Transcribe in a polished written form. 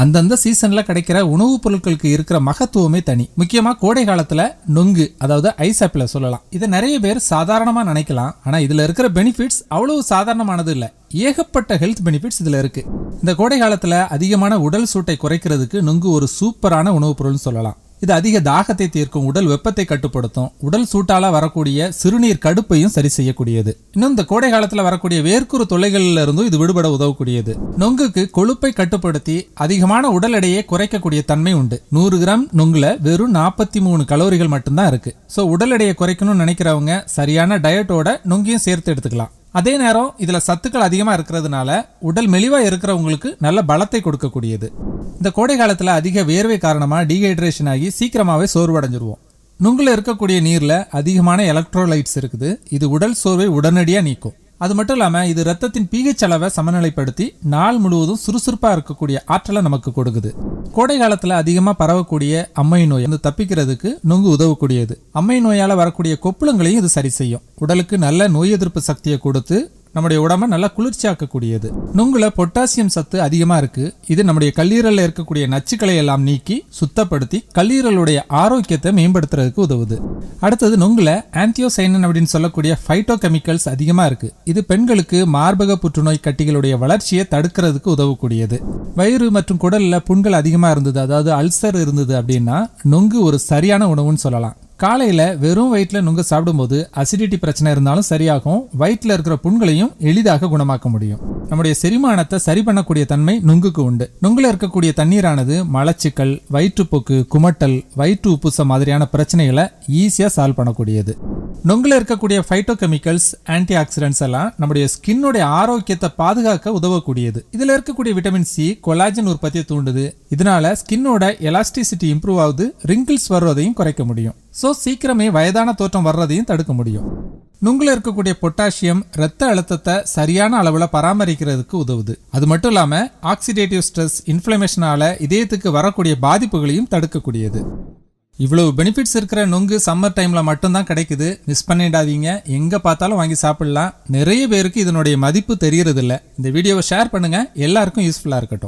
அந்தந்த சீசன்ல கிடைக்கிற உணவுப் பொருட்களுக்கு இருக்கிற மகத்துவமே தனி. முக்கியமா கோடை காலத்துல நொங்கு, அதாவது ஐஸ் ஆப்பிள சொல்லலாம். இதை நிறைய பேர் சாதாரணமா நினைக்கலாம். ஆனா இதுல இருக்கிற பெனிஃபிட்ஸ் அவ்வளவு சாதாரணமானது இல்ல. ஏகப்பட்ட ஹெல்த் பெனிஃபிட்ஸ் இதுல இருக்கு. இந்த கோடை காலத்துல அதிகமான உடல் சூட்டை குறைக்கிறதுக்கு நொங்கு ஒரு சூப்பரான உணவுப் பொருள்னு சொல்லலாம். இது அதிக தாகத்தை தீர்க்கும், உடல் வெப்பத்தை கட்டுப்படுத்தும், உடல் சூட்டால வரக்கூடிய சிறுநீர் கடுப்பையும் சரி செய்யக்கூடியது. இன்னும் இந்த கோடை காலத்துல வரக்கூடிய வேர்க்குறு தொல்லைகள்ல இருந்தும் இது விடுபட உதவக்கூடியது. நொங்குக்கு கொழுப்பை கட்டுப்படுத்தி அதிகமான உடல் எடையை குறைக்கக்கூடிய தன்மை உண்டு. 100 கிராம் நொங்குல வெறும் 43 கலோரிகள் மட்டும்தான் இருக்கு. சோ உடல் எடையை குறைக்கணும்னு நினைக்கிறவங்க சரியான டயட்டோட நொங்கையும் சேர்த்து எடுத்துக்கலாம். அதே நேரம் இதுல சத்துக்கள் அதிகமா இருக்கிறதுனால உடல் மெலிவா இருக்கிறவங்களுக்கு நல்ல பலத்தை கொடுக்கக்கூடியது. இந்த கோடை காலத்துல அதிக வேர்வை காரணமா டீஹைட்ரேஷன் ஆகி சீக்கிரமாவே சோர்வடைஞ்சிருவோம். நுங்குல இருக்கக்கூடிய நீர்ல அதிகமான எலக்ட்ரோலைட்ஸ் இருக்குது. இது உடல் சோர்வை உடனடியா நீக்கும். அது மட்டும் இல்லாம இது ரத்தத்தின் pH அளவை சமநிலைப்படுத்தி நாள் முழுவதும் சுறுசுறுப்பா இருக்கக்கூடிய ஆற்றலை நமக்கு கொடுக்குது. கோடை காலத்துல அதிகமா பரவக்கூடிய அம்மை நோய் தப்பிக்கிறதுக்கு நுங்கு உதவக்கூடியது. அம்மை நோயால வரக்கூடிய கொப்புளங்களையும் இது சரி செய்யும். உடலுக்கு நல்ல நோய் எதிர்ப்பு சக்தியை கொடுத்து நம்முடைய உடம்ப நல்லா குளிர்ச்சியாக்கக்கூடியது. நுங்குல பொட்டாசியம் சத்து அதிகமா இருக்கு. இது நம்முடைய கல்லீரல்ல இருக்கக்கூடிய நச்சுக்களை எல்லாம் நீக்கி சுத்தப்படுத்தி கல்லீரலுடைய ஆரோக்கியத்தை மேம்படுத்துறதுக்கு உதவுது. அடுத்தது நுங்குல ஆந்தியோசைனின் அப்படின்னு சொல்லக்கூடிய ஃபைட்டோ கெமிக்கல்ஸ் அதிகமா இருக்கு. இது பெண்களுக்கு மார்பக புற்றுநோய் கட்டிகளுடைய வளர்ச்சியை தடுக்கிறதுக்கு உதவக்கூடியது. வயிறு மற்றும் குடல்ல புண்கள் அதிகமா இருந்தது, அதாவது அல்சர் இருந்தது அப்படின்னா நுங்கு ஒரு சரியான உணவுன்னு சொல்லலாம். காலையில வெறும் வயிற்றுல நுங்கு சாப்பிடும்போது அசிடிட்டி பிரச்சனை இருந்தாலும் சரியாகும். வயிற்றுல இருக்கிற புண்களையும் எளிதாக குணமாக்க முடியும். நம்முடைய செரிமானத்தை சரி பண்ணக்கூடிய தன்மை நுங்குக்கு உண்டு. நுங்குல இருக்கக்கூடிய தண்ணீரானது மலச்சிக்கல், வயிற்றுப்போக்கு, குமட்டல், வயிற்று உப்புசம் மாதிரியான பிரச்சனைகளை ஈஸியா சால்வ் பண்ணக்கூடியது. நுங்குல இருக்கக்கூடிய ஃபைட்டோ கெமிக்கல்ஸ், ஆன்டி ஆக்சிடென்ட்ஸ் எல்லாம் நம்முடைய ஸ்கின்னுடைய ஆரோக்கியத்தை பாதுகாக்க உதவக்கூடியது. இதுல இருக்கக்கூடிய விட்டமின் சி கொலாஜன் உற்பத்தியை தூண்டுது. இதனால ஸ்கின்னோட எலாஸ்டிசிட்டி இம்ப்ரூவ் ஆகுது. ரிங்கிள்ஸ் வர்றதையும் குறைக்க முடியும். சோ சீக்கிரமே வயதான தோற்றம் வர்றதையும் தடுக்க முடியும். நுங்குல இருக்கக்கூடிய பொட்டாசியம் ரத்த அழுத்தத்தை சரியான அளவுல பராமரிக்கிறதுக்கு உதவுது. அது மட்டும் இல்லாம ஆக்சிடேட்டிவ் ஸ்ட்ரெஸ், இன்ஃப்ளமேஷனால இதயத்துக்கு வரக்கூடிய பாதிப்புகளையும் தடுக்கக்கூடியது. இவ்வளவு பெனிஃபிட்ஸ் இருக்கிற நுங்கு சம்மர் டைம்ல மட்டும்தான் கிடைக்குது. மிஸ் பண்ணிடாதீங்க. எங்க பார்த்தாலும் வாங்கி சாப்பிடலாம். நிறைய பேருக்கு இதனுடைய மதிப்பு தெரியறது இல்ல. இந்த வீடியோவை ஷேர் பண்ணுங்க. எல்லாருக்கும் யூஸ்ஃபுல்லா இருக்கட்டும்.